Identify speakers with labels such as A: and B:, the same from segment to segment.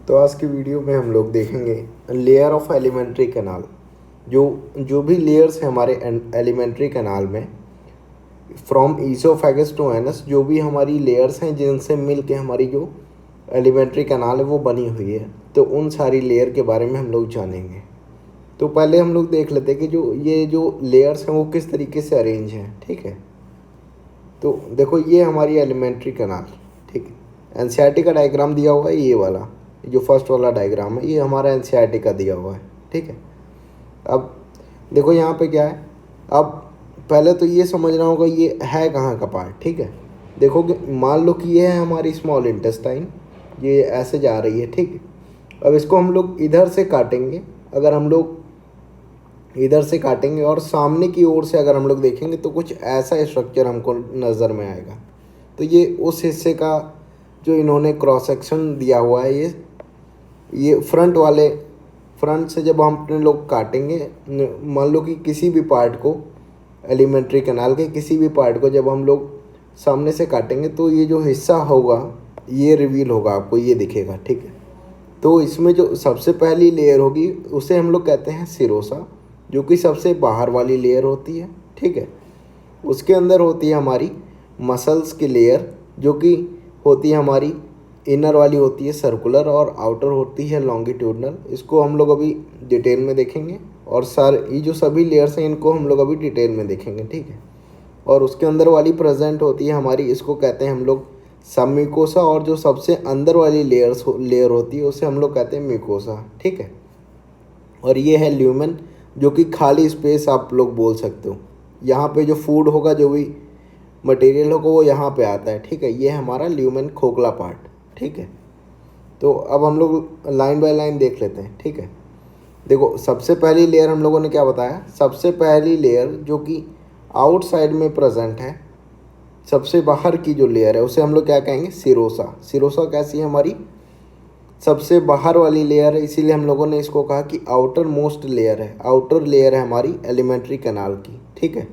A: तो आज की वीडियो में हम लोग देखेंगे लेयर ऑफ एलिमेंट्री कैनाल। जो जो भी लेयर्स हैं हमारे एलिमेंट्री कैनाल में, फ्रॉम ईसोफेगस टू एनस, जो भी हमारी लेयर्स हैं जिनसे मिल के हमारी जो एलिमेंट्री कैनाल है वो बनी हुई है, तो उन सारी लेयर के बारे में हम लोग जानेंगे। तो पहले हम लोग देख लेते हैं कि जो लेयर्स हैं वो किस तरीके से अरेंज हैं। ठीक है, तो देखो ये हमारी एलिमेंट्री कैनाल। ठीक है, एनसीईआरटी का डायग्राम दिया हुआ है, ये वाला जो फर्स्ट वाला डायग्राम है ये हमारा एनसीईआरटी का दिया हुआ है। ठीक है, अब देखो यहाँ पे क्या है। अब पहले तो ये समझना होगा ये है कहाँ का पार्ट। ठीक है, देखो कि मान लो कि ये है हमारी स्मॉल इंटेस्टाइन, ये ऐसे जा रही है। ठीक है, अब इसको हम लोग इधर से काटेंगे। अगर हम लोग इधर से काटेंगे और सामने की ओर से अगर हम लोग देखेंगे तो कुछ ऐसा स्ट्रक्चर हमको नज़र में आएगा। तो ये उस हिस्से का जो इन्होंने क्रॉस सेक्शन दिया हुआ है, ये फ्रंट से जब हम अपने लोग काटेंगे, मान लो कि किसी भी पार्ट को, एलिमेंट्री कैनाल के किसी भी पार्ट को जब हम लोग सामने से काटेंगे तो ये जो हिस्सा होगा ये रिवील होगा, आपको ये दिखेगा। ठीक है, तो इसमें जो सबसे पहली लेयर होगी उसे हम लोग कहते हैं सिरोसा, जो कि सबसे बाहर वाली लेयर होती है। ठीक है, उसके अंदर होती है हमारी मसल्स की लेयर, जो कि होती है हमारी इनर वाली होती है सर्कुलर, और आउटर होती है लॉन्गिट्यूडनल। इसको हम लोग अभी डिटेल में देखेंगे, और ये जो सभी लेयर्स हैं इनको हम लोग अभी डिटेल में देखेंगे। ठीक है, और उसके अंदर वाली प्रेजेंट होती है हमारी, इसको कहते हैं हम लोग सबम्यूकोसा, और जो सबसे अंदर वाली लेयर होती है उसे हम लोग कहते हैं म्यूकोसा। ठीक है, और ये है ल्यूमेन, जो कि खाली स्पेस आप लोग बोल सकते हो। यहाँ पे जो फूड होगा, जो भी मटेरियल होगा वो यहाँ पे आता है। ठीक है, ये है हमारा ल्यूमेन, खोखला पार्ट। ठीक है, तो अब हम लोग लाइन बाय लाइन देख लेते हैं। ठीक है, देखो सबसे पहली लेयर हम लोगों ने क्या बताया, सबसे पहली लेयर जो कि आउटसाइड में प्रेजेंट है, सबसे बाहर की जो लेयर है उसे हम लोग क्या कहेंगे, सिरोसा। सिरोसा कैसी है, हमारी सबसे बाहर वाली लेयर है, इसीलिए हम लोगों ने इसको कहा कि आउटर मोस्ट लेयर है, आउटर लेयर है हमारी एलिमेंट्री कैनाल की। ठीक है,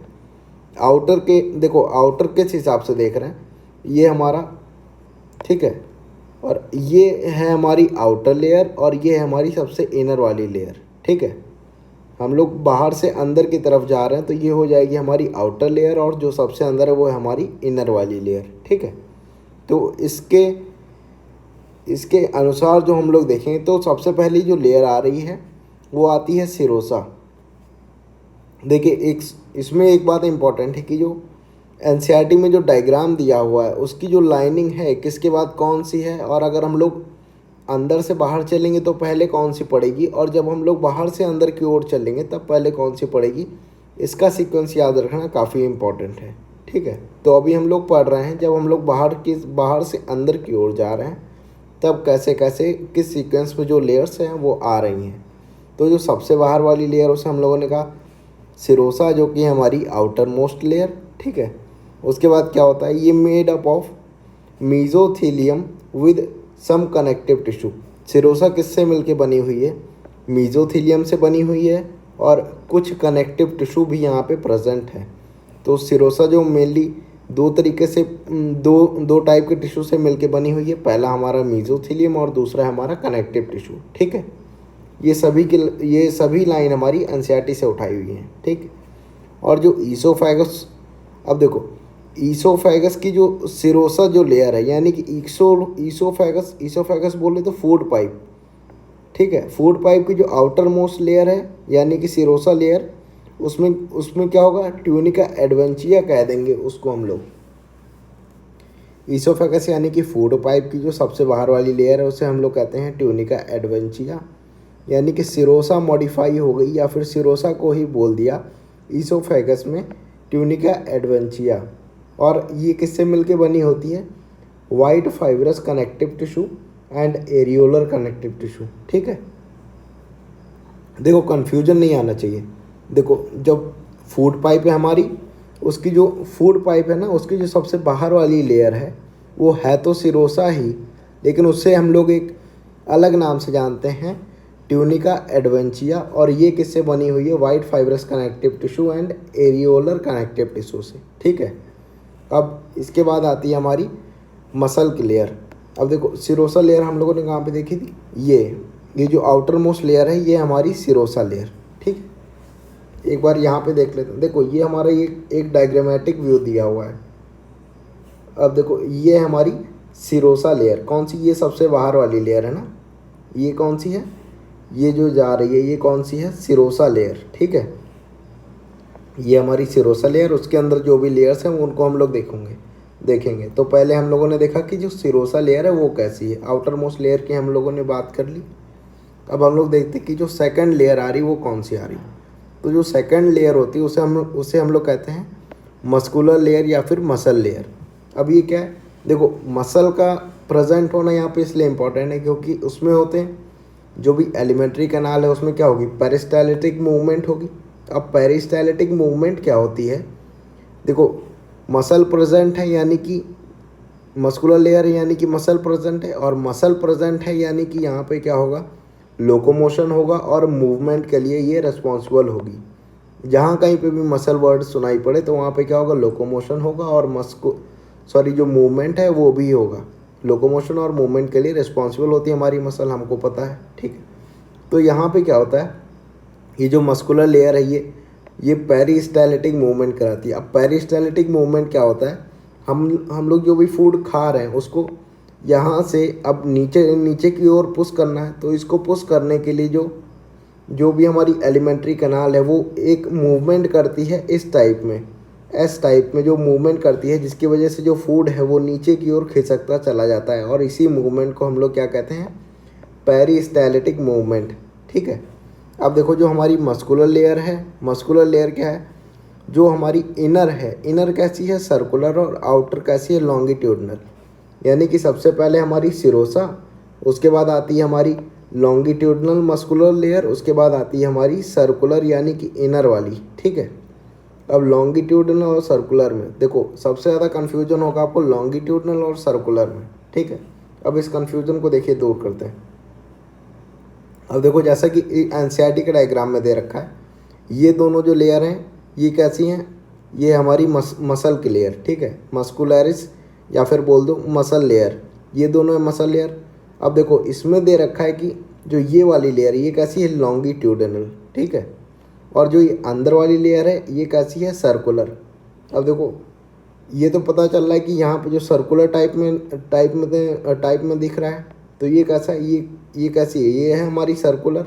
A: आउटर के देखो, आउटर किस हिसाब से देख रहे हैं, ये हमारा, ठीक है, और ये है हमारी आउटर लेयर, और ये है हमारी सबसे इनर वाली लेयर। ठीक है, हम लोग बाहर से अंदर की तरफ जा रहे हैं तो ये हो जाएगी हमारी आउटर लेयर, और जो सबसे अंदर है वो है हमारी इनर वाली लेयर। ठीक है, तो इसके अनुसार जो हम लोग देखेंगे तो सबसे पहली जो लेयर आ रही है वो आती है सिरोसा। देखिए, इसमें एक बात इम्पॉर्टेंट है कि जो एनसीईआरटी में जो डायग्राम दिया हुआ है उसकी जो लाइनिंग है किसके बाद कौन सी है, और अगर हम लोग अंदर से बाहर चलेंगे तो पहले कौन सी पड़ेगी, और जब हम लोग बाहर से अंदर की ओर चलेंगे तब पहले कौन सी पड़ेगी, इसका सीक्वेंस याद रखना काफ़ी इम्पॉर्टेंट है। ठीक है, तो अभी हम लोग पढ़ रहे हैं, जब हम लोग बाहर से अंदर की ओर जा रहे हैं तब कैसे कैसे किस सीक्वेंस में जो लेयर्स हैं वो आ रही हैं। तो जो सबसे बाहर वाली लेयर उसे हम लोगों ने कहा सिरोसा, जो कि हमारी आउटर मोस्ट लेयर। ठीक है, उसके बाद क्या होता है, ये made up of mesothelium with some connective tissue. Serosa किससे मिलके बनी हुई है, मीजोथीलियम से बनी हुई है, और कुछ कनेक्टिव टिश्यू भी यहाँ पे प्रेजेंट है। तो सिरोसा जो मेनली दो तरीके से, दो टाइप के टिश्यू से मिलके बनी हुई है, पहला हमारा मीजोथीलियम और दूसरा हमारा कनेक्टिव टिश्यू। ठीक है, ये सभी लाइन हमारी एनसीईआरटी से उठाई हुई हैं। ठीक, और जो ईसोफेगस, अब देखो ईसोफेगस की जो सिरोसा जो लेयर है, यानी कि ईसोफेगस बोले तो फूड पाइप। ठीक है, फूड पाइप की जो आउटर मोस्ट लेयर है यानी कि सिरोसा लेयर, उसमें उसमें क्या होगा, ट्यूनिका एडवेंचिया कह देंगे उसको हम लोग। ईसोफेगस यानी कि फूड पाइप की जो सबसे बाहर वाली लेयर है उसे हम लोग कहते हैं ट्यूनिका एडवेंचिया, यानी कि सिरोसा मॉडिफाई हो गई, या फिर सिरोसा को ही बोल दिया ईसोफेगस में ट्यूनिका एडवेंचिया। और ये किससे मिलके बनी होती है, white fibrous connective tissue and areolar connective tissue. ठीक है, देखो कन्फ्यूजन नहीं आना चाहिए। देखो जब फूड पाइप है हमारी, उसकी जो फूड पाइप है ना, उसकी जो सबसे बाहर वाली लेयर है वो है तो सिरोसा ही, लेकिन उससे हम लोग एक अलग नाम से जानते हैं, ट्यूनिका एडवेंचिया। और ये किससे बनी हुई है, white fibrous connective tissue and areolar connective tissue से। ठीक है, अब इसके बाद आती है हमारी मसल की लेयर। अब देखो सिरोसा लेयर हम लोगों ने कहाँ पे देखी थी, ये जो आउटर मोस्ट लेयर है ये हमारी सिरोसा लेयर। ठीक है, एक बार यहाँ पे देख लेते हैं। देखो ये हमारा ये एक डायग्रामेटिक व्यू दिया हुआ है। अब देखो ये हमारी सिरोसा लेयर कौन सी, ये सबसे बाहर वाली लेयर है ना, ये कौन सी है, ये जो जा रही है ये कौन सी है, सिरोसा लेयर। ठीक है, ये हमारी सिरोसा लेयर, उसके अंदर जो भी लेयर्स हैं उनको हम लोग देखेंगे। तो पहले हम लोगों ने देखा कि जो सिरोसा लेयर है वो कैसी है, आउटर मोस्ट लेयर की हम लोगों ने बात कर ली। अब हम लोग देखते हैं कि जो सेकंड लेयर आ रही वो कौन सी आ रही। तो जो सेकंड लेयर होती है उसे हम लोग कहते हैं मस्कुलर लेयर या फिर मसल लेयर। अब ये क्या है, देखो मसल का प्रेजेंट होना यहाँ पे इसलिए इम्पोर्टेंट है क्योंकि उसमें होते हैं जो भी एलिमेंट्री कैनाल है उसमें क्या होगी, पेरिस्टाल्टिक मूवमेंट होगी। अब पेरिस्टाल्टिक मूवमेंट क्या होती है, देखो मसल प्रेजेंट है यानी कि मस्कुलर लेयर है यानी कि मसल प्रेजेंट है, और मसल प्रेजेंट है यानी कि यहाँ पे क्या होगा, लोकोमोशन होगा और मूवमेंट के लिए ये रिस्पॉन्सिबल होगी। जहाँ कहीं पे भी मसल वर्ड सुनाई पड़े तो वहाँ पे क्या होगा, लोकोमोशन होगा और जो मूवमेंट है वो भी होगा। लोकोमोशन और मूवमेंट के लिए रिस्पॉन्सिबल होती है हमारी मसल, हमको पता है। ठीक है, तो यहाँ पे क्या होता है, ये जो मस्कुलर लेयर है ये पेरिस्टाल्टिक मूवमेंट कराती है। अब पेरिस्टाल्टिक मूवमेंट क्या होता है, हम लोग जो भी फूड खा रहे हैं उसको यहाँ से अब नीचे की ओर पुश करना है। तो इसको पुश करने के लिए जो भी हमारी एलिमेंट्री कैनाल है वो एक मूवमेंट करती है इस टाइप में, एस टाइप में जो मूवमेंट करती है, जिसकी वजह से जो फूड है वो नीचे की ओर खिसकता चला जाता है, और इसी मूवमेंट को हम लोग क्या कहते हैं, पेरिस्टाल्टिक मूवमेंट। ठीक है, अब देखो जो हमारी मस्कुलर लेयर है, मस्कुलर लेयर क्या है, जो हमारी इनर है, इनर कैसी है, सर्कुलर, और आउटर कैसी है, लॉन्गिट्यूडनल। यानी कि सबसे पहले हमारी सिरोसा, उसके बाद आती है हमारी लॉन्गिट्यूडनल मस्कुलर लेयर, उसके बाद आती है हमारी सर्कुलर यानी कि इनर वाली। ठीक है, अब लॉन्गिट्यूडनल और सर्कुलर में देखो सबसे ज़्यादा कन्फ्यूजन होगा आपको लॉन्गिट्यूडनल और सर्कुलर में। ठीक है, अब इस कन्फ्यूजन को देखिए दूर करते हैं। अब देखो जैसा कि एनसीईआरटी के डायग्राम में दे रखा है, ये दोनों जो लेयर हैं ये कैसी हैं, ये हमारी मसल की लेयर। ठीक है, मस्कुलरिस या फिर बोल दो मसल लेयर, ये दोनों है मसल लेयर। अब देखो इसमें दे रखा है कि जो ये वाली लेयर ये कैसी है, लॉन्गिट्यूडनल। ठीक है, और जो ये अंदर वाली लेयर है ये कैसी है, सर्कुलर। अब देखो ये तो पता चल रहा है कि यहाँ पे जो सर्कुलर टाइप में दिख रहा है, तो ये कैसा है, ये कैसी है, ये है हमारी सर्कुलर,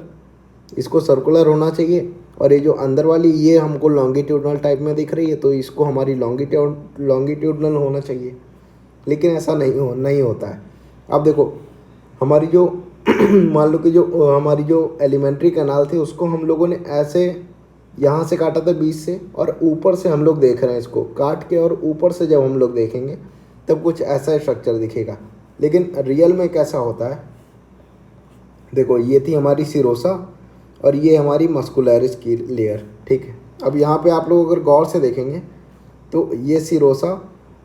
A: इसको सर्कुलर होना चाहिए। और ये जो अंदर वाली ये हमको लॉन्गिट्यूडनल टाइप में दिख रही है, तो इसको हमारी लॉन्गिट्यूडनल होना चाहिए, लेकिन ऐसा नहीं होता है। अब देखो हमारी जो मान लो कि जो हमारी जो एलिमेंट्री कैनाल थी उसको हम लोगों ने ऐसे यहाँ से काटा था बीच से, और ऊपर से हम लोग देख रहे हैं इसको काट के, और ऊपर से जब हम लोग देखेंगे तब कुछ ऐसा स्ट्रक्चर दिखेगा। लेकिन रियल में कैसा होता है, देखो ये थी हमारी सिरोसा और ये हमारी मस्कुलरिस की लेयर। ठीक है, अब यहाँ पे आप लोग अगर गौर से देखेंगे तो ये सिरोसा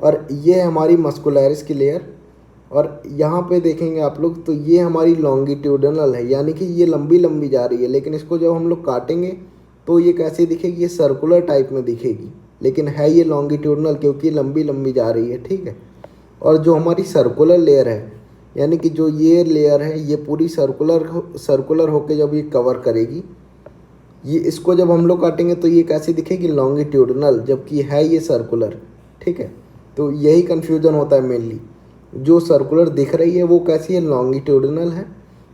A: और ये हमारी मस्कुलरिस की लेयर, और यहाँ पे देखेंगे आप लोग तो ये हमारी लॉन्गिट्यूडनल है, यानी कि ये लंबी लंबी जा रही है। लेकिन इसको जब हम लोग काटेंगे तो ये कैसे दिखेगी, ये सर्कुलर टाइप में दिखेगी, लेकिन है ये लॉन्गिट्यूडनल क्योंकि लंबी लंबी जा रही है। ठीक है, और जो हमारी सर्कुलर लेयर है, यानी कि जो ये लेयर है ये पूरी सर्कुलर होके जब ये कवर करेगी, ये इसको जब हम लोग काटेंगे तो ये कैसी दिखेगी, लॉन्गिट्यूडनल, जबकि है ये सर्कुलर। ठीक है, तो यही कन्फ्यूजन होता है मेनली, जो सर्कुलर दिख रही है वो कैसी है, लॉन्गिट्यूडनल है,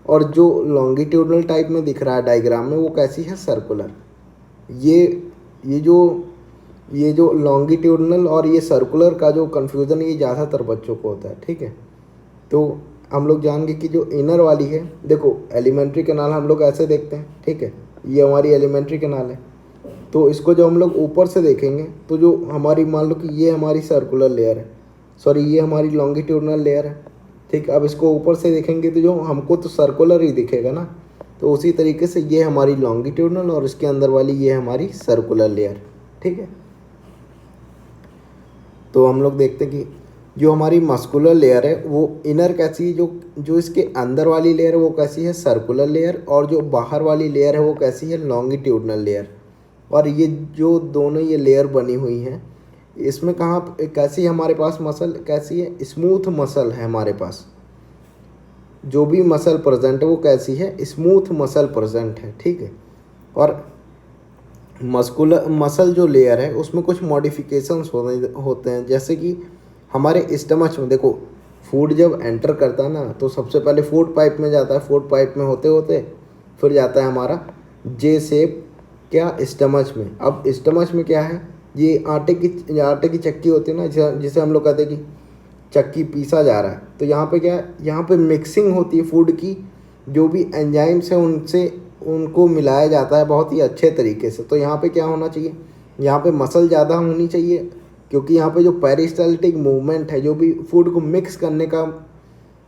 A: और जो लॉन्गिट्यूडनल टाइप में दिख रहा है डायग्राम में वो कैसी है, सर्कुलर। ये जो लॉन्गिट्यूडनल और ये सर्कुलर का जो कन्फ्यूज़न ये ज़्यादातर बच्चों को होता है। ठीक है, तो हम लोग जान गए कि जो इनर वाली है, देखो एलिमेंट्री कैनाल हम लोग ऐसे देखते हैं। ठीक है, ये हमारी एलिमेंट्री कैनाल है, तो इसको जब हम लोग ऊपर से देखेंगे तो जो हमारी मान लो कि ये हमारी सर्कुलर लेयर है, सॉरी ये हमारी लॉन्गिट्यूडनल लेयर है। ठीक, अब इसको ऊपर से देखेंगे तो जो हमको तो सर्कुलर ही दिखेगा ना, तो उसी तरीके से ये हमारी लॉन्गिट्यूडनल और इसके अंदर वाली ये हमारी सर्कुलर लेयर। ठीक है, तो हम लोग देखते हैं कि जो हमारी मस्कुलर लेयर है वो इनर कैसी है, जो इसके अंदर वाली लेयर है वो कैसी है, सर्कुलर लेयर, और जो बाहर वाली लेयर है वो कैसी है, लॉन्गिट्यूडनल लेयर। और ये जो दोनों ये लेयर बनी हुई हैं, इसमें कहाँ कैसी है हमारे पास मसल, कैसी है, स्मूथ मसल है हमारे पास। जो भी मसल प्रेजेंट है वो कैसी है, स्मूथ मसल प्रेजेंट है, ठीक है। और मसल जो लेयर है उसमें कुछ मॉडिफिकेशंस होते हैं, जैसे कि हमारे स्टमच में देखो, फूड जब एंटर करता है ना तो सबसे पहले फूड पाइप में जाता है, फूड पाइप में होते होते फिर जाता है हमारा जे शेप क्या, स्टमच में। अब स्टमच में क्या है, ये आटे की चक्की होती है ना, जिसे हम लोग कहते हैं कि चक्की पीसा जा रहा है। तो यहाँ पे क्या है, यहाँ पे मिक्सिंग होती है फूड की, जो भी एंजाइम्स हैं उनसे उनको मिलाया जाता है बहुत ही अच्छे तरीके से। तो यहाँ पे क्या होना चाहिए, यहाँ पे मसल ज़्यादा होनी चाहिए, क्योंकि यहाँ पे जो पेरिस्टाल्टिक मूवमेंट है, जो भी फूड को मिक्स करने का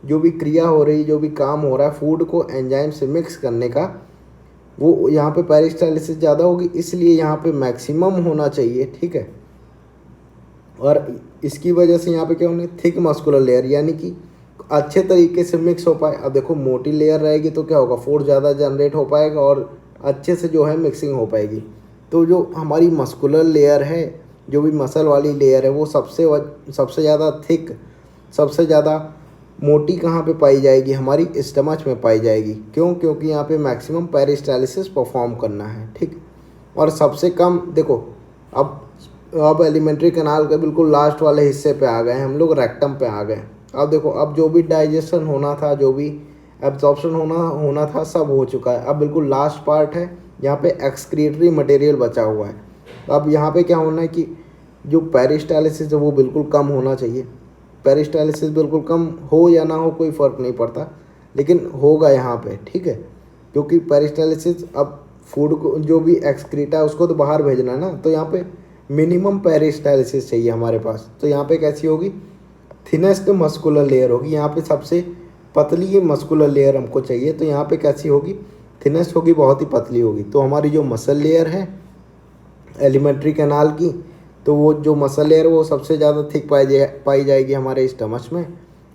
A: जो भी क्रिया हो रही है, जो भी काम हो रहा है फूड को एंजाइम से मिक्स करने का, वो यहाँ पे पेरिस्टालिसिस ज़्यादा होगी, इसलिए यहाँ पे मैक्सिमम होना चाहिए, ठीक है। और इसकी वजह से यहाँ पे क्या होना, थिक मस्कुलर लेयर, यानी कि अच्छे तरीके से मिक्स हो पाए। अब देखो मोटी लेयर रहेगी तो क्या होगा, फोर्स ज़्यादा जनरेट हो पाएगा और अच्छे से जो है मिक्सिंग हो पाएगी। तो जो हमारी मस्कुलर लेयर है, जो भी मसल वाली लेयर है, वो सबसे ज़्यादा थिक, सबसे ज़्यादा मोटी कहाँ पे पाई जाएगी, हमारी स्टमच में पाई जाएगी। क्यों, क्योंकि यहाँ पे मैक्सिमम पेरिस्टालिसिस परफॉर्म करना है, ठीक। और सबसे कम देखो, अब एलिमेंट्री कैनाल के बिल्कुल लास्ट वाले हिस्से पे आ गए हैं हम लोग, रेक्टम पे आ गए। अब देखो, अब जो भी डाइजेशन होना था, जो भी एब्जॉर्प्शन होना था, सब हो चुका है। अब बिल्कुल लास्ट पार्ट है, यहाँ पे एक्सक्रीटरी मटेरियल बचा हुआ है। अब यहाँ पे क्या होना है कि जो पेरिस्टालिसिस है वो बिल्कुल कम होना चाहिए। पेरिस्टालिसिस बिल्कुल कम हो या ना हो कोई फ़र्क नहीं पड़ता, लेकिन होगा यहाँ पे, ठीक है। क्योंकि पेरिस्टालिसिस, अब फूड को जो भी एक्सक्रीटा है उसको तो बाहर भेजना है ना, तो यहाँ पे मिनिमम पेरिस्टालिसिस चाहिए हमारे पास। तो यहाँ पे कैसी होगी, थिनेस्ट मस्कुलर लेयर होगी, यहाँ पे सबसे पतली मस्कुलर लेयर हमको चाहिए। तो यहाँ पे कैसी होगी, थिनेस्ट होगी, बहुत ही पतली होगी। तो हमारी जो मसल लेयर है एलिमेंट्री कैनाल की, तो वो जो मसल लेयर वो सबसे ज़्यादा थिक पाई जाएगी हमारे स्टमच में,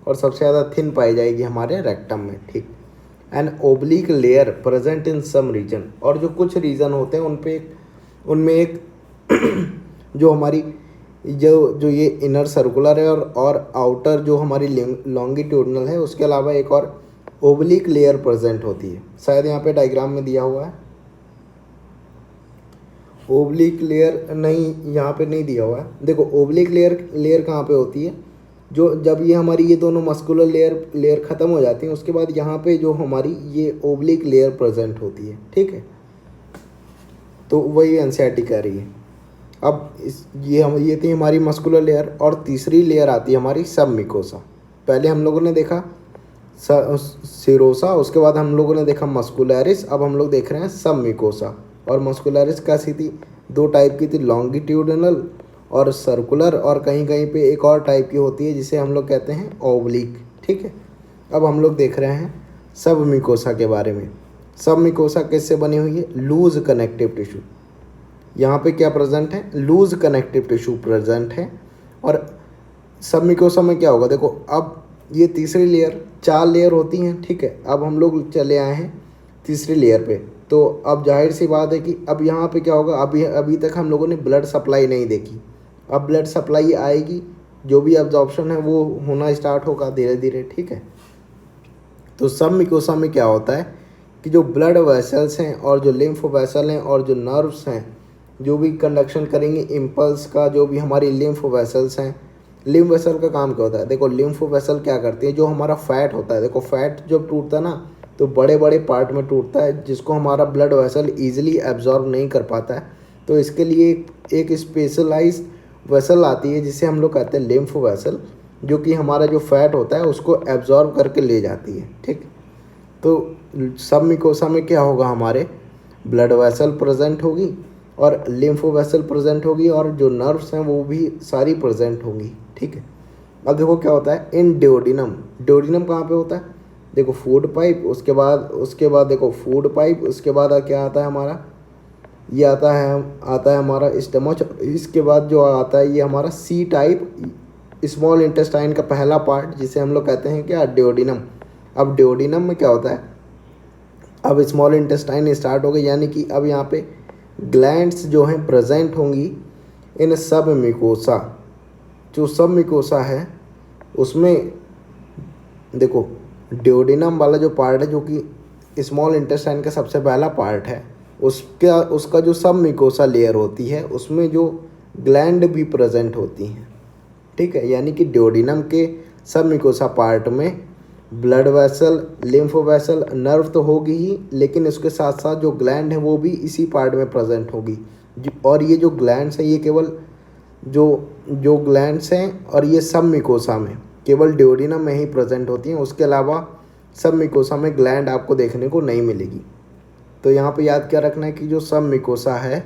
A: और सबसे ज़्यादा थिन पाई जाएगी हमारे रेक्टम में, ठीक। And oblique layer present in some region, और जो कुछ रीजन होते हैं उनमें एक जो हमारी जो ये इनर सर्कुलर है और आउटर जो हमारी लॉन्गिट्यूडनल है, उसके अलावा एक और ओब्लिक लेयर प्रेजेंट होती है। शायद यहाँ पे डायग्राम में दिया हुआ है, ओब्लिक लेयर नहीं, यहाँ पे नहीं दिया हुआ है। देखो ओब्लिक लेयर कहाँ पे होती है, जो जब ये हमारी ये दोनों मस्कुलर लेयर ख़त्म हो जाती हैं, उसके बाद यहाँ पे जो हमारी ये ओब्लिक लेयर प्रेजेंट होती है, ठीक है। तो वही एनसीईआरटी कह रही है। अब ये थी हमारी मस्कुलर लेयर, और तीसरी लेयर आती है हमारी सब मिकोसा। पहले हम लोगों ने देखा सिरोसा, उसके बाद हम लोगों ने देखा मस्कुलरिस, अब हम लोग देख रहे हैं सब मिकोसा। और मस्कुलरिस कैसी थी, दो टाइप की थी, लॉन्गिट्यूडनल और सर्कुलर, और कहीं कहीं पे एक और टाइप की होती है जिसे हम लोग कहते हैं ओब्लिक, ठीक है। अब हम लोग देख रहे हैं सब मिकोसा के बारे में। सब मिकोसा किससे बनी हुई है, लूज कनेक्टिव टिश्यू। यहाँ पे क्या प्रेजेंट है, लूज कनेक्टिव टिश्यू प्रेजेंट है। और सब मिकोसा में क्या होगा, देखो अब ये तीसरी लेयर, 4 लेयर होती हैं, ठीक है। अब हम लोग चले आए हैं तीसरी लेयर पे। तो अब जाहिर सी बात है कि अब यहाँ पे क्या होगा, अभी तक हम लोगों ने ब्लड सप्लाई नहीं देखी। अब ब्लड सप्लाई आएगी, जो भी एब्जॉर्प्शन है वो होना स्टार्ट होगा धीरे धीरे, ठीक है। तो सब मिकोसा में क्या होता है कि जो ब्लड वेसल्स हैं और जो लिम्फ वेसल हैं और जो नर्व्स हैं, जो भी कंडक्शन करेंगे इम्पल्स का, जो भी हमारी लिम्फ वेसल्स हैं। लिम्फ वेसल का काम क्या होता है, देखो लिम्फ वेसल क्या करती है, जो हमारा फैट होता है, देखो फैट जब टूटता है ना तो बड़े बड़े पार्ट में टूटता है, जिसको हमारा ब्लड वेसल ईजिली एब्जॉर्ब नहीं कर पाता है। तो इसके लिए एक स्पेशलाइज वेसल आती है जिसे हम लोग कहते हैं लिम्फ वेसल, जो कि हमारा जो फैट होता है उसको एब्जॉर्ब करके ले जाती है, ठीक। तो सब मिकोसा में क्या होगा, हमारे ब्लड वेसल प्रेजेंट होगी और लिम्फ वेसल प्रेजेंट होगी, और जो नर्व्स हैं वो भी सारी प्रेजेंट होंगी, ठीक है। अब देखो क्या होता है इन ड्योडिनम। ड्योडिनम कहाँ पे होता है, देखो फूड पाइप, उसके बाद देखो फूड पाइप, उसके बाद क्या आता है हमारा, ये आता है हमारा स्टमच। इसके बाद जो आता है ये हमारा सी टाइप स्मॉल इंटेस्टाइन का पहला पार्ट, जिसे हम लोग कहते हैं क्या, ड्योडिनम। अब ड्योडिनम में क्या होता है, अब स्मॉल इंटेस्टाइन स्टार्ट हो गई, यानी कि अब यहाँ पे ग्लैंड्स जो हैं प्रेजेंट होंगी इन सब मिकोसा। जो सब मिकोसा है उसमें देखो ड्यूोडेनम वाला जो पार्ट है, जो कि स्मॉल इंटेस्टाइन का सबसे पहला पार्ट है, उसका जो सब मिकोसा लेयर होती है उसमें जो ग्लैंड भी प्रेजेंट होती हैं, ठीक है। यानी कि ड्यूोडेनम के सब मिकोसा पार्ट में blood vessel, lymph vessel, nerve तो होगी ही, लेकिन उसके साथ साथ जो ग्लैंड है वो भी इसी पार्ट में प्रेजेंट होगी। और ये जो ग्लैंड्स हैं ये केवल जो जो ग्लैंड्स हैं और ये सब मिकोसा में केवल ड्यूोडेनम में ही प्रेजेंट होती हैं। उसके अलावा सब मिकोसा में ग्लैंड आपको देखने को नहीं मिलेगी। तो यहाँ पे याद क्या रखना है कि जो सब मिकोसा है,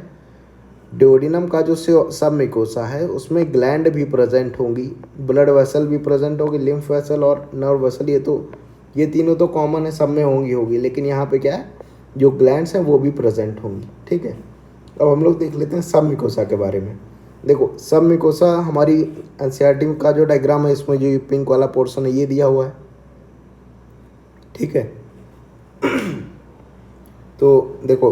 A: ड्यूोडेनम का जो सब मिकोसा है उसमें ग्लैंड भी प्रेजेंट होंगी, ब्लड वेसल भी प्रेजेंट होगी, लिम्फ वेसल और नर्व वेसल, ये तीनों तो कॉमन है, सब में होंगी, लेकिन यहाँ पे क्या है, जो ग्लैंड्स हैं वो भी प्रेजेंट होंगी, ठीक है। अब हम लोग देख लेते हैं सब मिकोसा के बारे में। देखो सब मिकोसा हमारी एनसीईआरटी का जो डायग्राम है, इसमें जो पिंक वाला पोर्शन है ये दिया हुआ है, ठीक है। तो देखो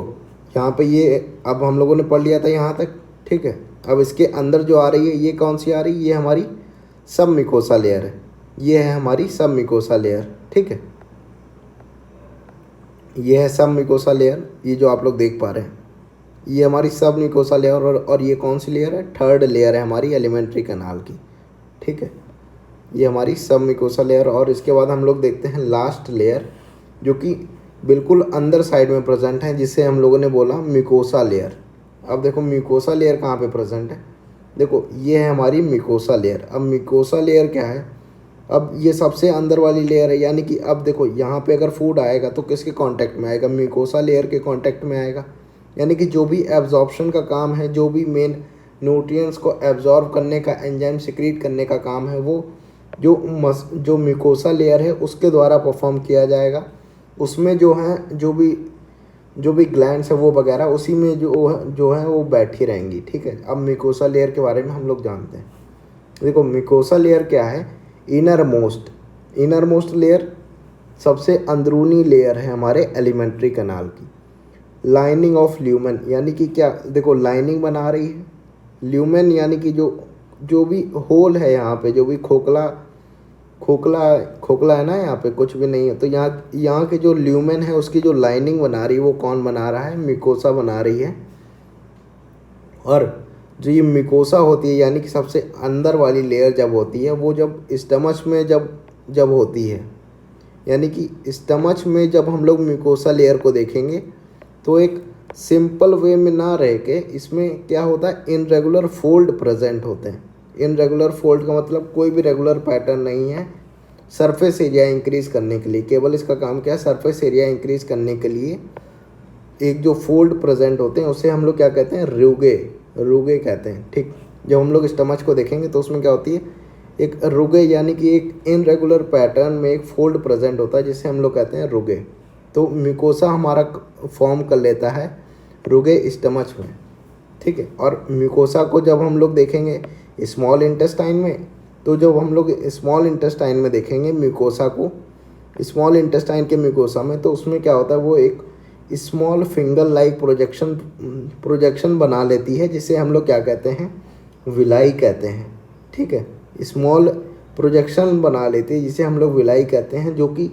A: यहाँ पे ये अब हम लोगों ने पढ़ लिया था यहाँ तक, ठीक है। अब इसके अंदर जो आ रही है ये कौन सी आ रही है, ये हमारी सब मिकोसा लेयर है, ये है हमारी सब मिकोसा लेयर, ठीक है। ये है सब मिकोसा लेयर, ये जो आप लोग देख पा रहे हैं ये हमारी सब मिकोसा लेयर, और ये कौन सी लेयर है, थर्ड लेयर है हमारी एलिमेंट्री कैनाल की, ठीक है। ये हमारी सब मिकोसा लेयर। और इसके बाद हम लोग देखते हैं लास्ट लेयर जो कि बिल्कुल अंदर साइड में प्रेजेंट है, जिसे हम लोगों ने बोला मिकोसा लेयर। अब देखो मिकोसा लेयर कहाँ पे प्रेजेंट है, देखो ये है हमारी मिकोसा लेयर। अब मिकोसा लेयर क्या है, अब ये सबसे अंदर वाली लेयर है, यानी कि अब देखो यहाँ पे अगर फूड आएगा तो किसके कांटेक्ट में आएगा, मिकोसा लेयर के कांटेक्ट में आएगा। यानी कि जो भी एब्जॉर्प्शन का काम है, जो भी मेन न्यूट्रिएंट्स को एब्जॉर्ब करने का, एंजाइम सिक्रीट करने का काम है, वो जो मिकोसा लेयर है उसके द्वारा परफॉर्म किया जाएगा। उसमें जो है जो भी ग्लैंड्स है वो वगैरह उसी में जो है वो बैठी रहेंगी, ठीक है। अब मिकोसा लेयर के बारे में हम लोग जानते हैं। देखो मिकोसा लेयर क्या है, इनर मोस्ट लेयर सबसे अंदरूनी लेयर है हमारे एलिमेंट्री कैनाल की। लाइनिंग ऑफ ल्यूमेन, यानी कि क्या, देखो लाइनिंग बना रही है। ल्यूमेन यानी कि जो भी होल है यहाँ पे, जो भी खोखला है ना, यहाँ पे कुछ भी नहीं है, तो यहाँ के जो ल्यूमेन है उसकी जो लाइनिंग बना रही है वो कौन बना रहा है, मिकोसा बना रही है। और जो ये मिकोसा होती है यानी कि सबसे अंदर वाली लेयर जब होती है, वो जब स्टमच में जब होती है, यानी कि स्टमच में जब हम लोग मिकोसा लेयर को देखेंगे तो एक सिंपल वे में ना रह के इसमें क्या होता है, इनरेगुलर फोल्ड प्रेजेंट होते हैं। इनरेगुलर फोल्ड का मतलब कोई भी रेगुलर पैटर्न नहीं है। सरफेस एरिया इंक्रीज करने के लिए, केवल इसका काम क्या है, सरफेस एरिया इंक्रीज करने के लिए एक जो फोल्ड प्रेजेंट होते हैं उसे हम लोग क्या कहते हैं, रुगे कहते हैं, ठीक। जब हम लोग स्टमच को देखेंगे तो उसमें क्या होती है, एक रुगे यानी कि एक इनरेगुलर पैटर्न में एक फोल्ड प्रेजेंट होता है जिसे हम लोग कहते हैं रुगे। तो मिकोसा हमारा फॉर्म कर लेता है रुगे स्टमच में, ठीक है। और मिकोसा को जब हम लोग देखेंगे स्मॉल इंटेस्टाइन में, तो जब हम लोग स्मॉल इंटेस्टाइन में देखेंगे मिकोसा को, स्मॉल इंटेस्टाइन के मिकोसा में, तो उसमें क्या होता है, वो एक स्मॉल फिंगर लाइक प्रोजेक्शन बना लेती है, जिसे हम लोग क्या कहते हैं, विलाई कहते हैं, ठीक है। स्मॉल प्रोजेक्शन बना लेती है जिसे हम लोग विलाई कहते हैं, जो कि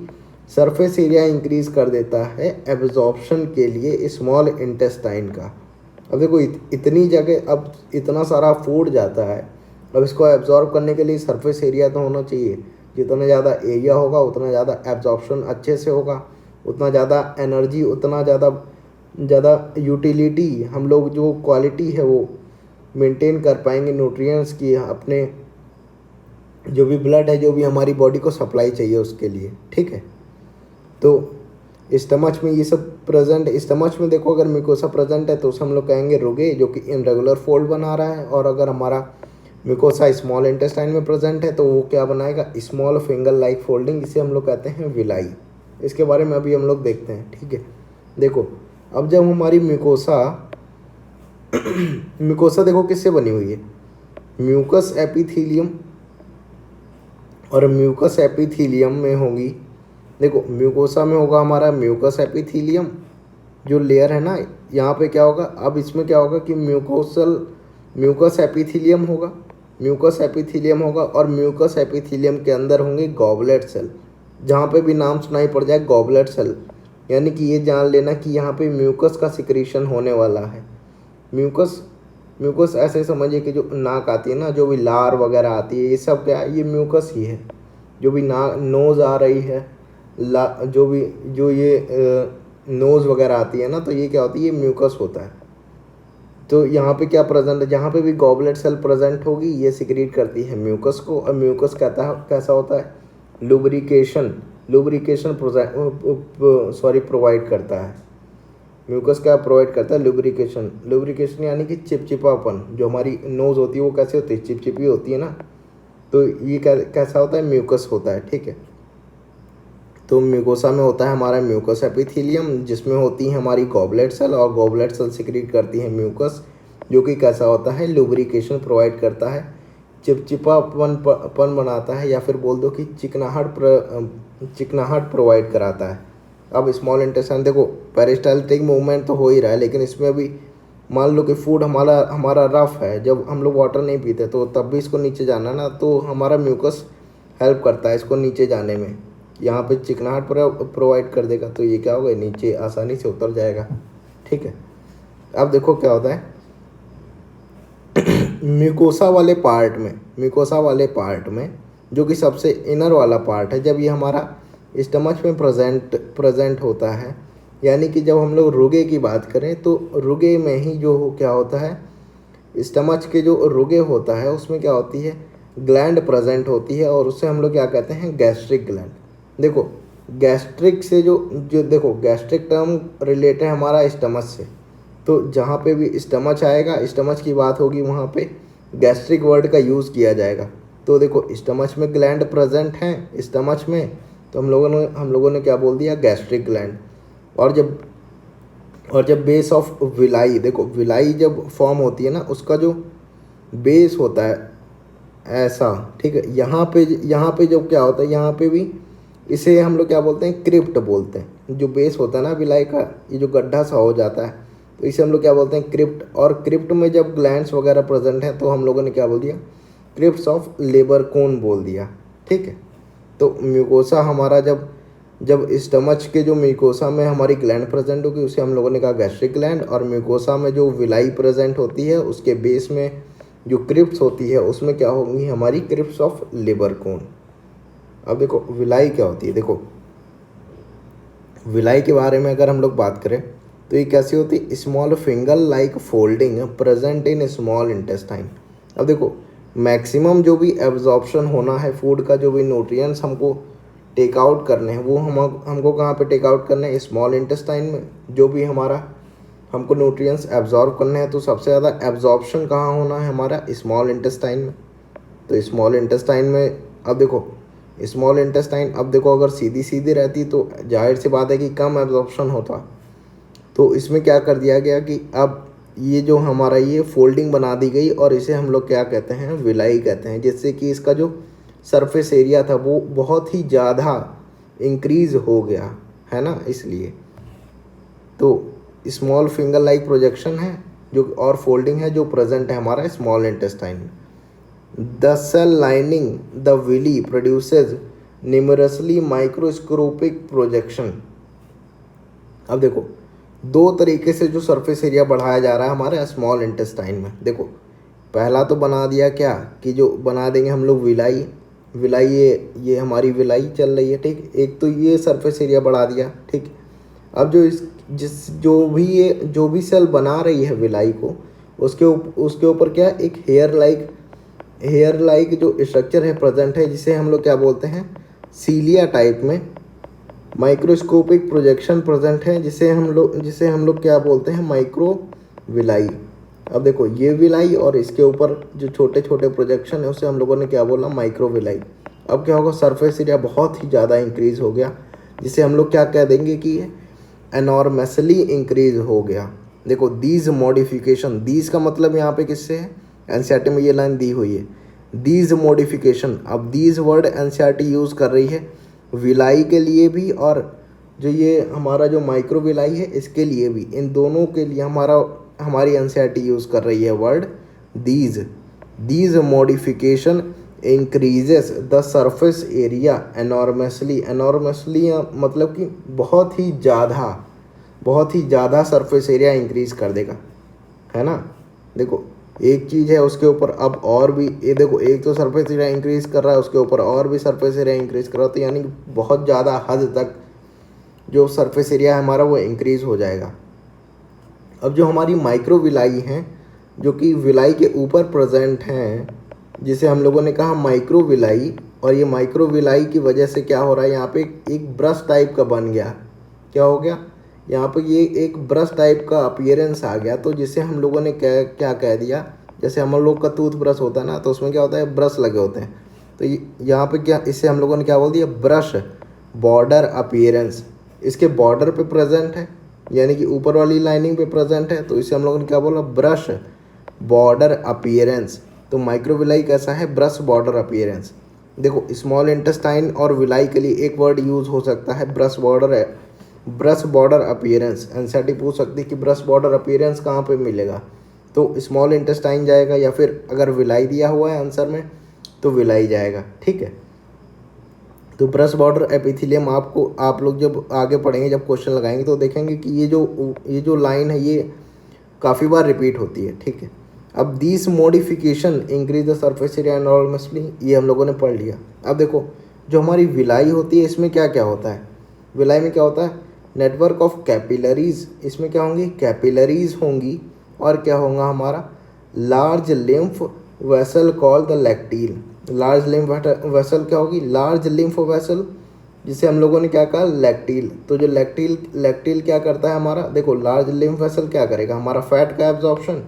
A: सरफेस एरिया इंक्रीज कर देता है एब्जॉर्प्शन के लिए स्मॉल इंटेस्टाइन का। अब देखो इतनी जगह, अब इतना सारा फूड जाता है, अब इसको एब्जॉर्ब करने के लिए सरफेस एरिया तो होना चाहिए। जितना ज़्यादा एरिया होगा उतना ज़्यादा एब्जॉर्प्शन अच्छे से होगा, उतना ज़्यादा एनर्जी, उतना ज़्यादा यूटिलिटी, हम लोग जो क्वालिटी है वो मेंटेन कर पाएंगे न्यूट्रिएंट्स की, अपने जो भी ब्लड है, जो भी हमारी बॉडी को सप्लाई चाहिए उसके लिए, ठीक है। तो स्टमच में ये सब प्रेजेंट है। स्टमच में देखो अगर मिकोसा प्रेजेंट है तो उसे हम लोग कहेंगे रुगे, जो कि इनरेगुलर फोल्ड बना रहा है। और अगर हमारा मिकोसा स्मॉल इंटेस्टाइन में प्रेजेंट है तो वो क्या बनाएगा, स्मॉल फिंगर लाइक फोल्डिंग, जिसे हम लोग कहते हैं विलाई। इसके बारे में अभी हम लोग देखते हैं, ठीक है। देखो अब जब हमारी मिकोसा देखो किससे बनी हुई है, म्यूकस एपिथीलियम, और म्यूकस एपिथीलियम में होगी, देखो म्यूकोसा में होगा हमारा म्यूकस एपिथीलियम जो लेयर है ना, यहाँ पे क्या होगा, अब इसमें क्या होगा कि म्यूकस एपिथीलियम होगा, और म्यूकस एपिथीलियम के अंदर होंगे गॉबलेट सेल। जहाँ पे भी नाम सुनाई पड़ जाए गॉबलेट सेल, यानी कि ये जान लेना कि यहाँ पे म्यूकस का सिक्रीशन होने वाला है। म्यूकस म्यूकस ऐसे समझिए कि जो नाक आती है ना, जो भी लार वगैरह आती है, ये सब क्या है, ये म्यूकस ही है। जो भी ना नोज़ आ रही है, ला जो भी जो ये नोज़ वगैरह आती है ना, तो ये क्या होती है, ये म्यूकस होता है। तो यहाँ पे क्या प्रेजेंट है, जहाँ पे भी गॉबलेट सेल प्रेजेंट होगी ये सिक्रीट करती है म्यूकस को, और म्यूकस कहता है कैसा होता है, लुब्रिकेशन लुब्रिकेशन प्रोवाइड करता है। म्यूकस क्या प्रोवाइड करता है, लुब्रिकेशन। लुब्रिकेशन यानी कि चिपचिपापन, जो हमारी नोज़ होती है वो कैसे होती है, चिपचिपी होती है ना, तो ये कैसा होता है, म्यूकस होता है। ठीक है, तो म्यूकोसा में होता है हमारा म्यूकस एपिथेलियम, जिसमें होती है हमारी गॉबलेट सेल, और गॉबलेट सेल सिक्रीट करती है म्यूकस, जो कि कैसा होता है, लुब्रिकेशन प्रोवाइड करता है, चिपचिपापन बनाता है, या फिर बोल दो कि चिकनाहट प्रोवाइड कराता है। अब स्मॉल इंटेस्टाइन देखो, पेरिस्टाल्टिक मूवमेंट तो हो ही रहा है, लेकिन इसमें भी मान लो कि फूड हमारा हमारा रफ है, जब हम लोग वाटर नहीं पीते तो तब भी इसको नीचे जाना ना, तो हमारा म्यूकस हेल्प करता है इसको नीचे जाने में। यहाँ पे चिकनाहट प्रोवाइड कर देगा, तो ये क्या होगा, नीचे आसानी से उतर जाएगा। ठीक है, अब देखो क्या होता है म्यूकोसा वाले पार्ट में जो कि सबसे इनर वाला पार्ट है, जब ये हमारा स्टमच में प्रेजेंट होता है, यानी कि जब हम लोग रुगे की बात करें तो रुगे में ही जो क्या होता है, स्टमच के जो रुगे होता है उसमें क्या होती है, ग्लैंड प्रेजेंट होती है, और उससे हम लोग क्या कहते हैं, गैस्ट्रिक ग्लैंड। देखो गैस्ट्रिक से जो जो देखो गैस्ट्रिक टर्म रिलेटेड है हमारा स्टमच से, तो जहाँ पे भी स्टमच आएगा, स्टमच की बात होगी, वहाँ पे गैस्ट्रिक वर्ड का यूज़ किया जाएगा। तो देखो स्टमच में ग्लैंड प्रेजेंट हैं स्टमच में, तो हम लोगों ने क्या बोल दिया, गैस्ट्रिक ग्लैंड। और जब बेस ऑफ विलाई, देखो विलाई जब फॉर्म होती है ना, उसका जो बेस होता है ऐसा, ठीक है, यहाँ पे जब क्या होता है, यहाँ पे भी इसे हम लोग क्या बोलते हैं, क्रिप्ट बोलते हैं। जो बेस होता है ना विलाई का, ये जो गड्ढा सा हो जाता है, तो इसे हम लोग क्या बोलते हैं, क्रिप्ट। और क्रिप्ट में जब ग्लैंड्स वगैरह प्रेजेंट हैं, तो हम लोगों ने क्या बोल दिया, क्रिप्ट्स ऑफ लेबर कोन बोल दिया। ठीक है, तो म्यूकोसा हमारा जब जब स्टमच के जो म्यूकोसा में हमारी ग्लैंड प्रेजेंट होगी, उसे हम लोगों ने कहा गैस्ट्रिक ग्लैंड, और म्यूकोसा में जो विलाई प्रेजेंट होती है उसके बेस में जो क्रिप्ट्स होती है, उसमें क्या होंगी, हमारी क्रिप्ट्स ऑफ लेबर कोन। अब देखो विलाई क्या होती है, देखो विलाई के बारे में अगर हम लोग बात करें तो ये कैसी होती है, small finger like folding present in small intestine. अब देखो मैक्सिमम जो भी एब्जॉर्प्शन होना है फूड का, जो भी न्यूट्रिएंट्स हमको टेक आउट करने हैं, वो हमको कहाँ पे टेक आउट करने हैं, स्मॉल इंटेस्टाइन में। जो भी हमारा हमको न्यूट्रिएंट्स एब्जॉर्ब करने हैं, तो सबसे ज़्यादा एब्जॉर्प्शन कहाँ होना है, हमारा स्मॉल इंटेस्टाइन में। तो स्मॉल इंटेस्टाइन में अब देखो स्मॉल इंटेस्टाइन, अब देखो अगर सीधी सीधी रहती तो जाहिर सी बात है कि कम एब्जॉर्प्शन होता। तो इसमें क्या कर दिया गया कि अब ये जो हमारा ये फोल्डिंग बना दी गई, और इसे हम लोग क्या कहते हैं, विलाई कहते हैं, जिससे कि इसका जो सरफेस एरिया था वो बहुत ही ज़्यादा इंक्रीज हो गया है ना, इसलिए। तो स्मॉल फिंगर लाइक प्रोजेक्शन है जो, और फोल्डिंग है जो प्रेजेंट है हमारा स्मॉल इंटेस्टाइन में। The cell lining the villi produces numerously microscopic projection. अब देखो दो तरीके से जो सरफेस एरिया बढ़ाया जा रहा है हमारे स्मॉल इंटेस्टाइन में। देखो पहला तो बना दिया क्या कि जो बना देंगे हम लोग विलाई, ये हमारी विलाई चल रही है, ठीक। एक तो ये सरफेस एरिया बढ़ा दिया, ठीक। अब जो भी सेल बना रही है विलाई को, उसके ऊपर क्या एक हेयर लाइक जो स्ट्रक्चर है प्रेजेंट है, जिसे हम लोग क्या बोलते हैं, सीलिया टाइप में माइक्रोस्कोपिक प्रोजेक्शन प्रेजेंट है, जिसे हम लोग क्या बोलते हैं, माइक्रो विलाई। अब देखो ये विलाई और इसके ऊपर जो छोटे छोटे प्रोजेक्शन है उसे हम लोगों ने क्या बोला, माइक्रो विलाई। अब क्या होगा, सरफेस एरिया बहुत ही ज़्यादा इंक्रीज हो गया, जिसे हम लोग क्या कह देंगे कि ये एनॉर्मसली इंक्रीज हो गया। देखो दीज मॉडिफिकेशन, दीज का मतलब यहाँ पे किससे है, एनसीईआरटी में ये लाइन दी हुई है, दीज मॉडिफिकेशन। अब दीज वर्ड एनसीईआरटी यूज़ कर रही है विलाई के लिए भी, और जो ये हमारा जो माइक्रो विलाई है इसके लिए भी, इन दोनों के लिए हमारी एनसीईआरटी यूज़ कर रही है word these modification increases the surface area enormously. Enormously मतलब कि बहुत ही ज़्यादा सरफेस एरिया इंक्रीज कर देगा, है ना। देखो एक चीज़ है, उसके ऊपर अब और भी, ये देखो एक तो सरफेस एरिया इंक्रीज कर रहा है, उसके ऊपर और भी सरफेस एरिया इंक्रीज कर रहा है, तो यानी कि बहुत ज़्यादा हद तक जो सरफेस एरिया है हमारा वो इंक्रीज हो जाएगा। अब जो हमारी माइक्रोविलाई हैं, जो कि विलाई के ऊपर प्रेजेंट हैं, जिसे हम लोगों ने कहा माइक्रोविलाई, और ये माइक्रोविलाई की वजह से क्या हो रहा है, यहाँ पे एक ब्रश टाइप का बन गया। क्या हो गया, यहाँ पे ये एक ब्रश टाइप का अपीयरेंस आ गया। तो जिसे हम लोगों ने क्या क्या कह दिया, जैसे हम लोग का टूथ ब्रश होता है ना, तो उसमें क्या होता है, ब्रश लगे होते हैं। तो यहाँ पे क्या, इससे हम लोगों ने क्या बोल दिया, ब्रश बॉर्डर अपीयरेंस। इसके बॉर्डर पे प्रेजेंट है, यानी कि ऊपर वाली लाइनिंग पे प्रेजेंट है, तो इसे हम लोगों ने क्या बोला, ब्रश बॉर्डर अपीयरेंस। तो माइक्रोविलाई कैसा है, ब्रश बॉर्डर अपीयरेंस। देखो स्मॉल इंटेस्टाइन और विलाई के लिए एक वर्ड यूज हो सकता है, ब्रश बॉर्डर अपीयरेंस। एनसीईआरटी पूछ सकती है कि ब्रश बॉर्डर अपीयरेंस कहाँ पे मिलेगा, तो स्मॉल इंटेस्टाइन जाएगा, या फिर अगर विलाई दिया हुआ है आंसर में तो विलाई जाएगा, ठीक है। तो ब्रश बॉर्डर एपिथेलियम आपको, आप लोग जब आगे पढ़ेंगे, जब क्वेश्चन लगाएंगे तो देखेंगे कि ये जो लाइन है ये काफ़ी बार रिपीट होती है, ठीक है। अब this modification increase the surface area enormously, ये हम लोगों ने पढ़ लिया। अब देखो जो हमारी विलाई होती है, इसमें क्या क्या होता है, विलाई में क्या होता है, नेटवर्क ऑफ कैपिलरीज। इसमें क्या होंगी, कैपिलरीज होंगी, और क्या होगा हमारा, large lymph vessel called the lacteal. Large lymph vessel क्या होगी, लार्ज लिम्फ वेसल, जिसे हम लोगों ने क्या कहा, लैक्टील। तो जो लैक्टील क्या करता है हमारा, देखो लार्ज लिम्फ वेसल क्या करेगा, हमारा फैट का एब्जॉर्प्शन,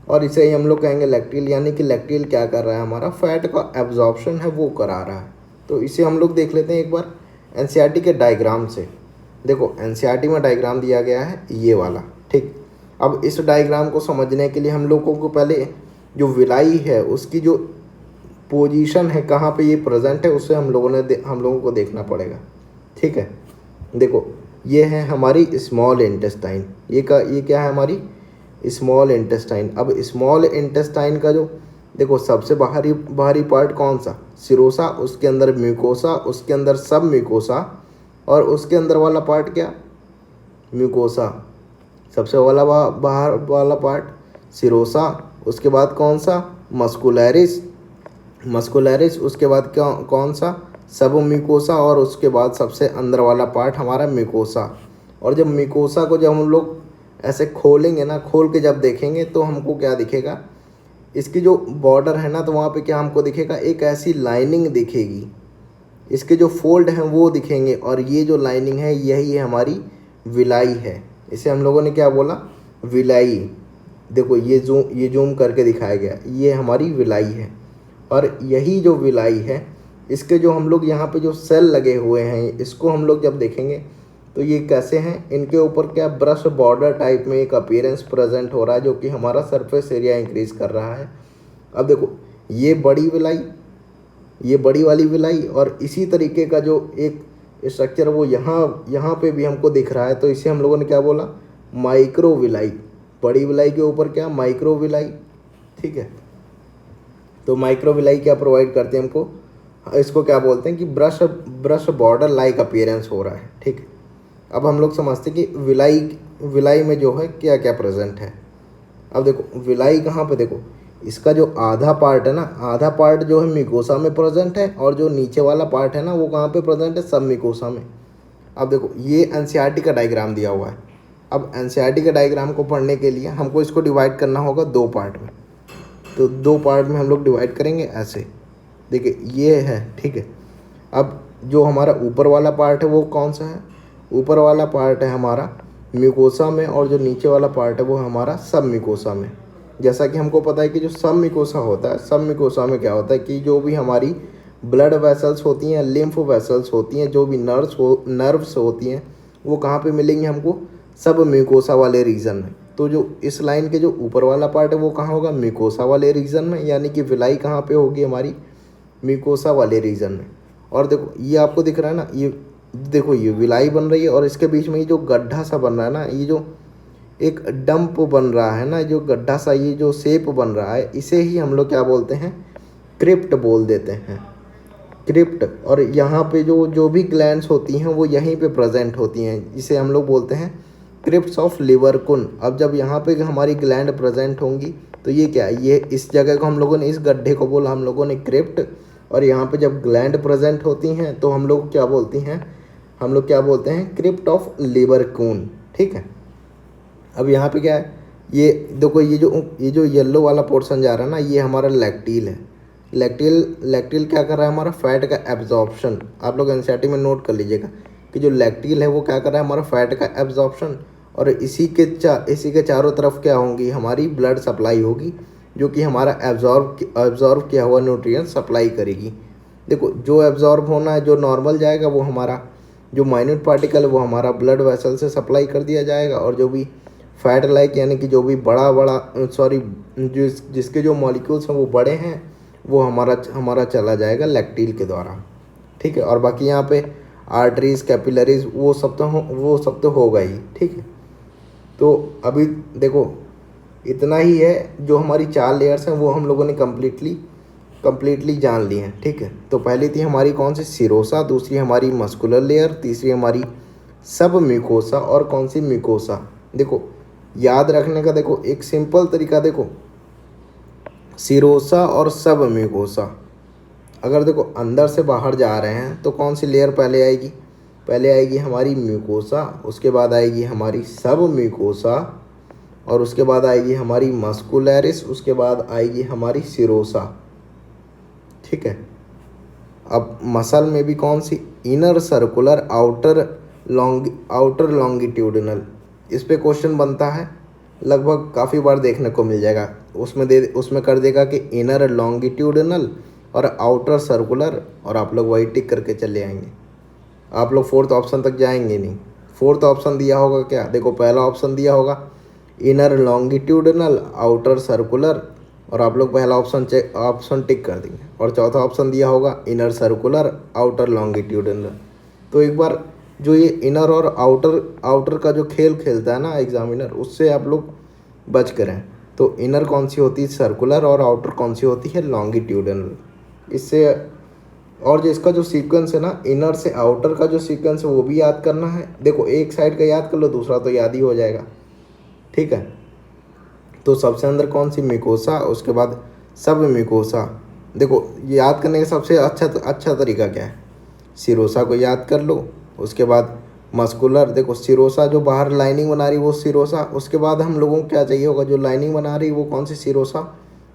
A: और इसे ही हम लोग कहेंगे लैक्टील। यानी कि लैक्टील क्या कर रहा है, हमारा फैट का एब्जॉर्प्शन है वो करा रहा है। तो इसे हम लोग देख लेते हैं एक बार एनसीईआरटी के डायग्राम से। देखो एनसीईआरटी में डायग्राम दिया गया है ये वाला, ठीक। अब इस डायग्राम को समझने के लिए हम लोगों को पहले जो विलाई है उसकी जो पोजीशन है, कहाँ पे ये प्रेजेंट है, उससे हम लोगों को देखना पड़ेगा, ठीक है। देखो ये है हमारी स्मॉल इंटेस्टाइन, ये क्या है हमारी स्मॉल इंटेस्टाइन। अब स्मॉल इंटेस्टाइन का जो देखो सबसे बाहरी पार्ट कौन सा, सिरोसा, उसके अंदर म्यूकोसा, उसके अंदर सब म्यूकोसा, और उसके अंदर वाला पार्ट क्या, म्यूकोसा। सबसे बाहर वाला पार्ट सिरोसा, उसके बाद कौन सा, मस्कुलरिस, उसके बाद कौन सा, सब म्यूकोसा, और उसके बाद सबसे अंदर वाला पार्ट हमारा म्यूकोसा। और जब म्यूकोसा को जब हम लोग ऐसे खोलेंगे ना, खोल के जब देखेंगे तो हमको क्या दिखेगा, इसकी जो बॉर्डर है ना, तो वहाँ पे क्या हमको दिखेगा, एक ऐसी लाइनिंग दिखेगी, इसके जो फोल्ड हैं वो दिखेंगे, और ये जो लाइनिंग है यही है हमारी विलाई है। इसे हम लोगों ने क्या बोला, विलाई। देखो ये जूम करके दिखाया गया, ये हमारी विलाई है। और यही जो विलाई है, इसके जो हम लोग यहाँ पे जो सेल लगे हुए हैं, इसको हम लोग जब देखेंगे तो ये कैसे हैं, इनके ऊपर क्या ब्रश बॉर्डर टाइप में एक अपीयरेंस प्रेजेंट हो रहा है, जो कि हमारा सरफेस एरिया इंक्रीज कर रहा है। अब देखो ये बड़ी विलाई, ये बड़ी वाली विलाई, और इसी तरीके का जो एक स्ट्रक्चर वो यहाँ पे भी हमको दिख रहा है, तो इसे हम लोगों ने क्या बोला, माइक्रो विलाई। बड़ी विलाई के ऊपर क्या, माइक्रो विलाई, ठीक है। तो माइक्रो विलाई क्या प्रोवाइड करते हैं हमको, इसको क्या बोलते हैं कि ब्रश बॉर्डर लाइक अपीयरेंस हो रहा है, ठीक है। अब हम लोग समझते हैं कि विलाई में जो है क्या क्या प्रेजेंट है। अब देखो विलाई कहाँ पे, देखो इसका जो आधा पार्ट है ना, आधा पार्ट जो है म्यूकोसा में प्रेजेंट है, और जो नीचे वाला पार्ट है ना वो कहाँ पे प्रेजेंट है, सब म्यूकोसा में। अब देखो ये एनसीईआरटी का डायग्राम दिया हुआ है। अब एनसीईआरटी के डायग्राम को पढ़ने के लिए हमको इसको डिवाइड करना होगा दो पार्ट में। तो दो पार्ट में हम लोग डिवाइड करेंगे ऐसे, देखिए ये है, ठीक है। अब जो हमारा ऊपर वाला पार्ट है वो कौन सा है, ऊपर वाला पार्ट है हमारा म्यूकोसा में, और जो नीचे वाला पार्ट है वो हमारा सब म्यूकोसा में। जैसा कि हमको पता है कि जो सब म्यूकोसा होता है, सब म्यूकोसा में क्या होता है कि जो भी हमारी ब्लड वेसल्स होती हैं, लिम्फ वेसल्स होती हैं, जो भी नर्व्स होती हैं, वो कहाँ पे मिलेंगी हमको, सब म्यूकोसा वाले रीजन में। तो जो इस लाइन के जो ऊपर वाला पार्ट है वो कहाँ होगा, म्यूकोसा वाले रीजन में, यानी कि विलाई कहाँ पे होगी हमारी, म्यूकोसा वाले रीजन में। और देखो ये आपको दिख रहा है ना, ये देखो ये विलाई बन रही है, और इसके बीच में ये जो गड्ढा सा बन रहा है ना, ये जो एक डंप बन रहा है ना, जो गड्ढा सा ये जो शेप बन रहा है, इसे ही हम लोग क्या बोलते हैं, क्रिप्ट बोल देते हैं, क्रिप्ट। और यहाँ पे जो भी ग्लैंड्स होती हैं वो यहीं पे प्रेजेंट होती हैं, जिसे हम लोग बोलते हैं क्रिप्ट्स ऑफ लिवरकुन। अब जब यहाँ पे हमारी ग्लैंड प्रेजेंट होंगी तो ये क्या है, ये इस जगह को हम लोगों ने, इस गड्ढे को बोला हम लोगों ने क्रिप्ट। और यहाँ पे जब ग्लैंड प्रेजेंट होती हैं तो हम लोग क्या बोलती हैं, हम लोग क्या बोलते हैं, क्रिप्ट ऑफ लिवरकुन। ठीक है। अब यहाँ पे क्या है, ये देखो, ये जो येलो वाला पोर्शन जा रहा है ना, ये हमारा लैक्टिल है। लैक्टिल क्या कर रहा है, हमारा फैट का एब्जॉर्प्शन। आप लोग एनसीईआरटी में नोट कर लीजिएगा कि जो लैक्टिल है वो क्या कर रहा है, हमारा फैट का एब्जॉर्प्शन। और इसी के चारों तरफ क्या होंगी, हमारी ब्लड सप्लाई होगी, जो कि हमारा एब्जॉर्ब किया हुआ न्यूट्रिएंट सप्लाई करेगी। देखो, जो एब्जॉर्ब होना है, जो नॉर्मल जाएगा, वो हमारा जो माइन्यूट पार्टिकल है वो हमारा ब्लड वेसल से सप्लाई कर दिया जाएगा। और जो भी फैट लाइक यानी कि जो भी जिसके जो मॉलिक्यूल्स हैं वो बड़े हैं, वो हमारा चला जाएगा लैक्टिल के द्वारा। ठीक है। और बाकी यहाँ पे आर्टरीज, कैपिलरीज, वो सब तो होगा ही। ठीक है। तो अभी देखो, इतना ही है। जो हमारी 4 लेयर्स हैं वो हम लोगों ने कम्प्लीटली जान ली हैं। ठीक है। तो पहली थी हमारी कौन सी, सिरोसा, दूसरी हमारी मस्कुलर लेयर, तीसरी हमारी सब म्यूकोसा, और कौन सी, म्यूकोसा। देखो, याद रखने का देखो एक सिंपल तरीका, देखो सिरोसा और सब म्यूकोसा, अगर देखो अंदर से बाहर जा रहे हैं तो कौन सी लेयर पहले आएगी, पहले आएगी हमारी म्यूकोसा, उसके बाद आएगी हमारी सब म्यूकोसा, और उसके बाद आएगी हमारी मस्कुलरिस, उसके बाद आएगी हमारी सिरोसा। ठीक है। अब मसल में भी कौन सी, इनर सर्कुलर, आउटर लॉन्गिट्यूडिनल। इस पे क्वेश्चन बनता है, लगभग काफ़ी बार देखने को मिल जाएगा। उसमें कर देगा कि इनर लॉन्गिट्यूडिनल और आउटर सर्कुलर, और आप लोग वही टिक करके चले आएंगे। आप लोग 4th ऑप्शन तक जाएंगे नहीं। 4th ऑप्शन दिया होगा क्या, देखो पहला ऑप्शन दिया होगा इनर लॉन्गिट्यूडिनल, आउटर सर्कुलर, और आप लोग पहला ऑप्शन टिक कर देंगे। और चौथा ऑप्शन दिया होगा इनर सर्कुलर, आउटर लॉन्गिट्यूडिनल। तो एक बार जो ये इनर और आउटर का जो खेल खेलता है ना एग्जामिनर, उससे आप लोग बच करें। तो इनर कौन सी होती है, सर्कुलर, और आउटर कौन सी होती है, लॉन्गिट्यूडिनल। इससे और जो इसका जो सीक्वेंस है ना, इनर से आउटर का जो सीक्वेंस है वो भी याद करना है। देखो, एक साइड का याद कर लो, दूसरा तो याद ही हो जाएगा। ठीक है। तो सबसे अंदर कौन सी, म्यूकोसा, उसके बाद सब म्यूकोसा। देखो, याद करने का सबसे अच्छा तरीका क्या है, सिरोसा को याद कर लो, उसके बाद मस्कुलर, देखो सिरोसा जो बाहर लाइनिंग बना रही है वो सिरोसा, उसके बाद हम लोगों को क्या चाहिए होगा, जो लाइनिंग बना रही है वो कौन सी, सिरोसा,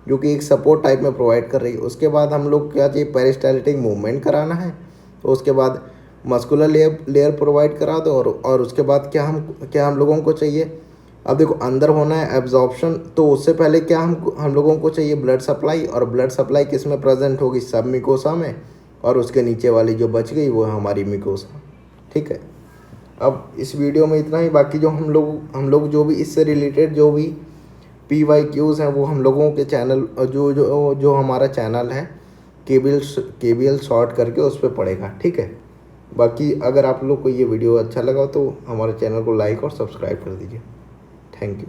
A: जो कि एक सपोर्ट टाइप में प्रोवाइड कर रही है। उसके बाद हम लोग क्या चाहिए, पेरिस्टाल्टिक मूवमेंट कराना है, तो उसके बाद मस्कुलर लेयर प्रोवाइड करा दो। और उसके बाद क्या हम लोगों को चाहिए, अब देखो अंदर होना है एब्जॉर्प्शन, तो उससे पहले क्या हम लोगों को चाहिए, ब्लड सप्लाई। और ब्लड सप्लाई किस में प्रेजेंट होगी, सब म्यूकोसा में, और उसके नीचे वाली जो बच गई वो है हमारी म्यूकोसा। ठीक है। अब इस वीडियो में इतना ही। बाकी जो हम लोग जो भी इससे रिलेटेड जो भी PYQs हैं वो हम लोगों के चैनल, जो हमारा चैनल है KBL शॉर्ट करके उस पर पड़ेगा। ठीक है। बाकी अगर आप लोग को ये वीडियो अच्छा लगा तो हमारे चैनल को लाइक और सब्सक्राइब कर दीजिए। Thank you.